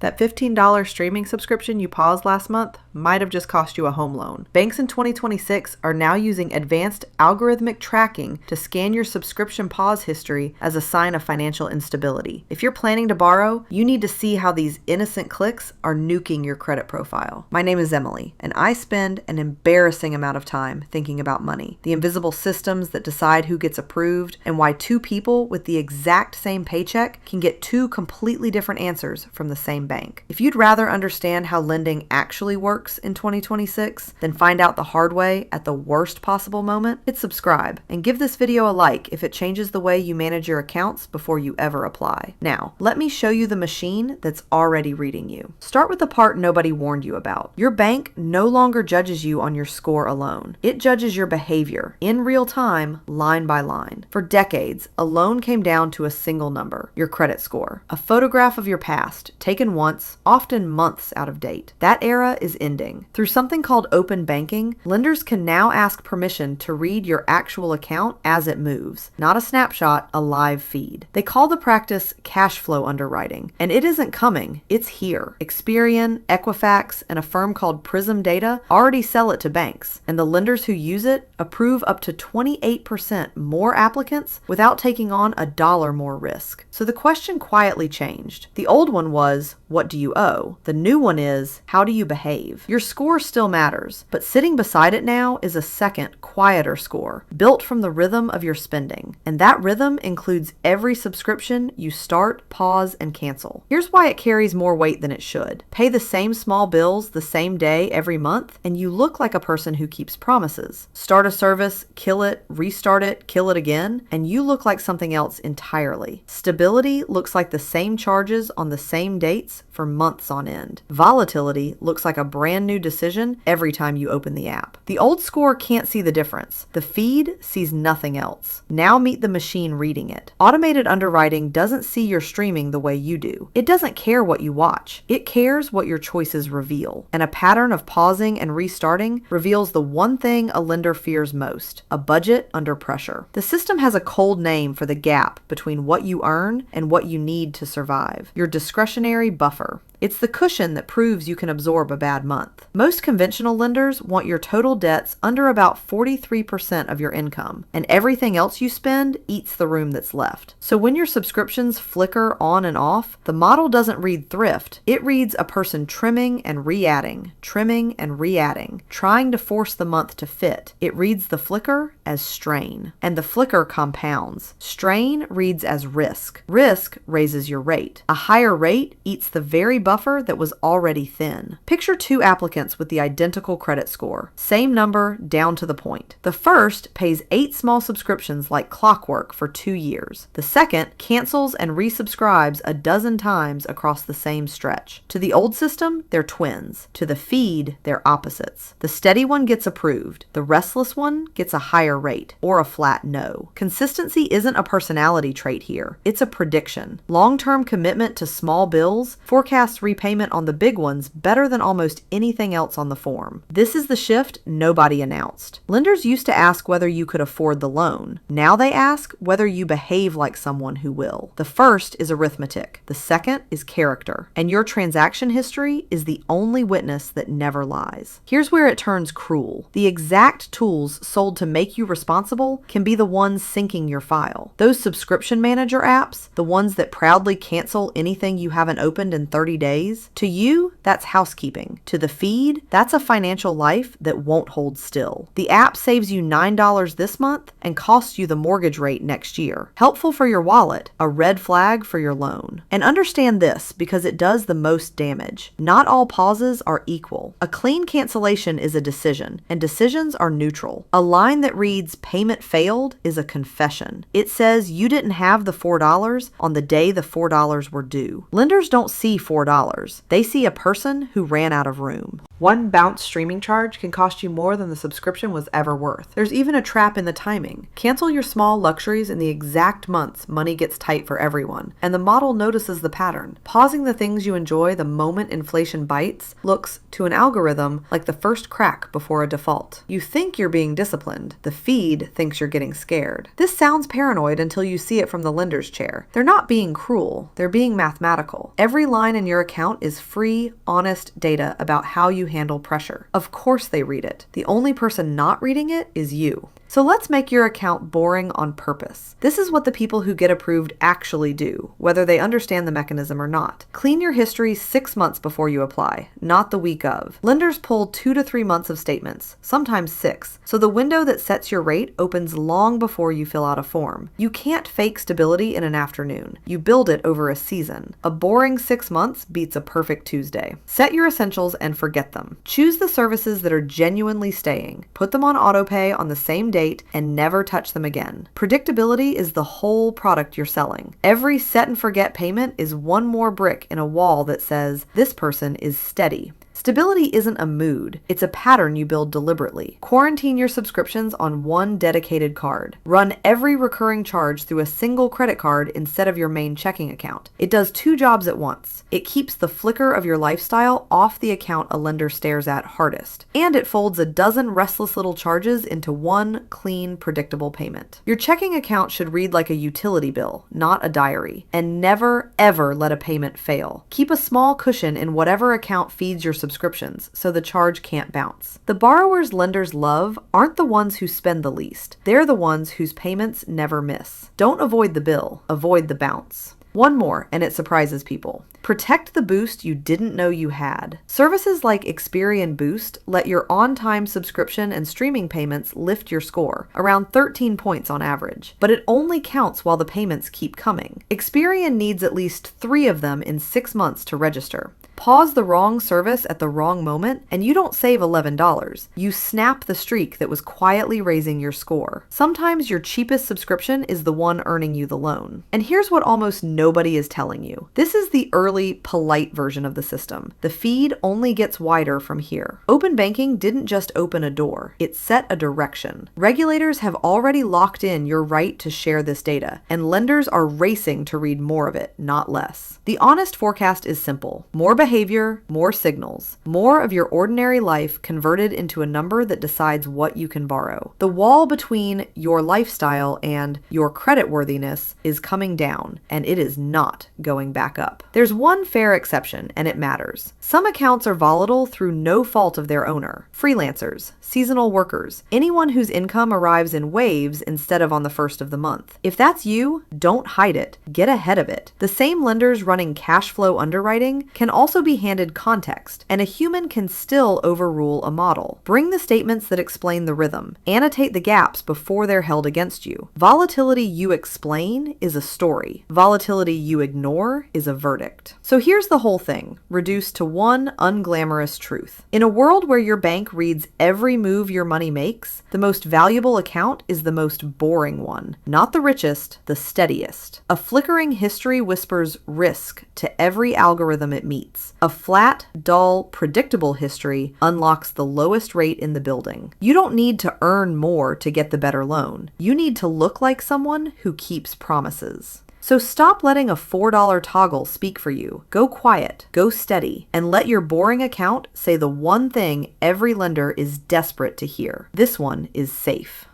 That $15 streaming subscription you paused last month might have just cost you a home loan. Banks in 2026 are now using advanced algorithmic tracking to scan your subscription pause history as a sign of financial instability. If you're planning to borrow, you need to see how these innocent clicks are nuking your credit profile. My name is Emily, and I spend an embarrassing amount of time thinking about money, the invisible systems that decide who gets approved, and why two people with the exact same paycheck can get two completely different answers from the same bank. If you'd rather understand how lending actually works in 2026 than find out the hard way at the worst possible moment, hit subscribe and give this video a like if it changes the way you manage your accounts before you ever apply. Now, let me show you the machine that's already reading you. Start with the part nobody warned you about. Your bank no longer judges you on your score alone. It judges your behavior in real time, line by line. For decades, a loan came down to a single number, your credit score, a photograph of your past, taken once, often months out of date. That era is ending. Through something called open banking, lenders can now ask permission to read your actual account as it moves. Not a snapshot, a live feed. They call the practice cash flow underwriting, and it isn't coming, it's here. Experian, Equifax, and a firm called Prism Data already sell it to banks, and the lenders who use it approve up to 28% more applicants without taking on $1 more risk. So the question quietly changed. The old one was, what do you owe? The new one is, how do you behave? Your score still matters, but sitting beside it now is a second, quieter score, built from the rhythm of your spending. And that rhythm includes every subscription you start, pause, and cancel. Here's why it carries more weight than it should. Pay the same small bills the same day every month, and you look like a person who keeps promises. Start a service, kill it, restart it, kill it again, and you look like something else entirely. Stability looks like the same charges on the same dates for months on end. Volatility looks like a brand new decision every time you open the app. The old score can't see the difference. The feed sees nothing else. Now meet the machine reading it. Automated underwriting doesn't see your streaming the way you do. It doesn't care what you watch. It cares what your choices reveal. And a pattern of pausing and restarting reveals the one thing a lender fears most: a budget under pressure. The system has a cold name for the gap between what you earn and what you need to survive. Your discretionary buffer. It's the cushion that proves you can absorb a bad month. Most conventional lenders want your total debts under about 43% of your income, and everything else you spend eats the room that's left. So when your subscriptions flicker on and off, the model doesn't read thrift. It reads a person trimming and re-adding, trying to force the month to fit. It reads the flicker as strain, and the flicker compounds. Strain reads as risk. Risk raises your rate. A higher rate eats the very buffer that was already thin. Picture two applicants with the identical credit score. Same number, down to the point. The first pays 8 small subscriptions like clockwork for 2 years. The second cancels and resubscribes a dozen times across the same stretch. To the old system, they're twins. To the feed, they're opposites. The steady one gets approved. The restless one gets a higher rate, or a flat no. Consistency isn't a personality trait here. It's a prediction. Long-term commitment to small bills forecasts repayment on the big ones better than almost anything else on the form. This is the shift nobody announced. Lenders used to ask whether you could afford the loan. Now they ask whether you behave like someone who will. The first is arithmetic. The second is character. And your transaction history is the only witness that never lies. Here's where it turns cruel. The exact tools sold to make you responsible can be the ones syncing your file. Those subscription manager apps, the ones that proudly cancel anything you haven't opened in 30 days, to you, that's housekeeping. To the feed, that's a financial life that won't hold still. The app saves you $9 this month and costs you the mortgage rate next year. Helpful for your wallet, a red flag for your loan. And understand this, because it does the most damage. Not all pauses are equal. A clean cancellation is a decision, and decisions are neutral. A line that reads payment failed is a confession. It says you didn't have the $4 on the day the $4 were due. Lenders don't see $4. They see a person who ran out of room. One bounce streaming charge can cost you more than the subscription was ever worth. There's even a trap in the timing. Cancel your small luxuries in the exact months money gets tight for everyone, and the model notices the pattern. Pausing the things you enjoy the moment inflation bites looks, to an algorithm, like the first crack before a default. You think you're being disciplined. The feed thinks you're getting scared. This sounds paranoid until you see it from the lender's chair. They're not being cruel. They're being mathematical. Every line in your account is free, honest data about how you handle pressure. Of course they read it. The only person not reading it is you. So let's make your account boring on purpose. This is what the people who get approved actually do, whether they understand the mechanism or not. Clean your history 6 months before you apply, not the week of. Lenders pull 2 to 3 months of statements, sometimes 6, so the window that sets your rate opens long before you fill out a form. You can't fake stability in an afternoon. You build it over a season. A boring 6 months beats a perfect Tuesday. Set your essentials and forget them. Choose the services that are genuinely staying. Put them on autopay on the same day and never touch them again. Predictability is the whole product you're selling. Every set and forget payment is one more brick in a wall that says, this person is steady. Stability isn't a mood, it's a pattern you build deliberately. Quarantine your subscriptions on one dedicated card. Run every recurring charge through a single credit card instead of your main checking account. It does 2 jobs at once. It keeps the flicker of your lifestyle off the account a lender stares at hardest. And it folds a dozen restless little charges into one clean, predictable payment. Your checking account should read like a utility bill, not a diary. And never, ever let a payment fail. Keep a small cushion in whatever account feeds your subscriptions, so the charge can't bounce. The borrowers lenders love aren't the ones who spend the least. They're the ones whose payments never miss. Don't avoid the bill, avoid the bounce. One more, and it surprises people. Protect the boost you didn't know you had. Services like Experian Boost let your on-time subscription and streaming payments lift your score, around 13 points on average. But it only counts while the payments keep coming. Experian needs at least 3 of them in 6 months to register. Pause the wrong service at the wrong moment, and you don't save $11. You snap the streak that was quietly raising your score. Sometimes your cheapest subscription is the one earning you the loan. And here's what almost nobody is telling you. This is the early, polite version of the system. The feed only gets wider from here. Open banking didn't just open a door, it set a direction. Regulators have already locked in your right to share this data, and lenders are racing to read more of it, not less. The honest forecast is simple. More behavior, more signals. More of your ordinary life converted into a number that decides what you can borrow. The wall between your lifestyle and your creditworthiness is coming down, and it is not going back up. There's one fair exception, and it matters. Some accounts are volatile through no fault of their owner. Freelancers, seasonal workers, anyone whose income arrives in waves instead of on the first of the month. If that's you, don't hide it. Get ahead of it. The same lenders running cash flow underwriting can also be handed context, and a human can still overrule a model. Bring the statements that explain the rhythm. Annotate the gaps before they're held against you. Volatility you explain is a story. Volatility you ignore is a verdict. So here's the whole thing, reduced to one unglamorous truth. In a world where your bank reads every move your money makes, the most valuable account is the most boring one. Not the richest, the steadiest. A flickering history whispers risk to every algorithm it meets. A flat, dull, predictable history unlocks the lowest rate in the building. You don't need to earn more to get the better loan. You need to look like someone who keeps promises. So stop letting a $4 toggle speak for you. Go quiet, go steady, and let your boring account say the one thing every lender is desperate to hear. This one is safe.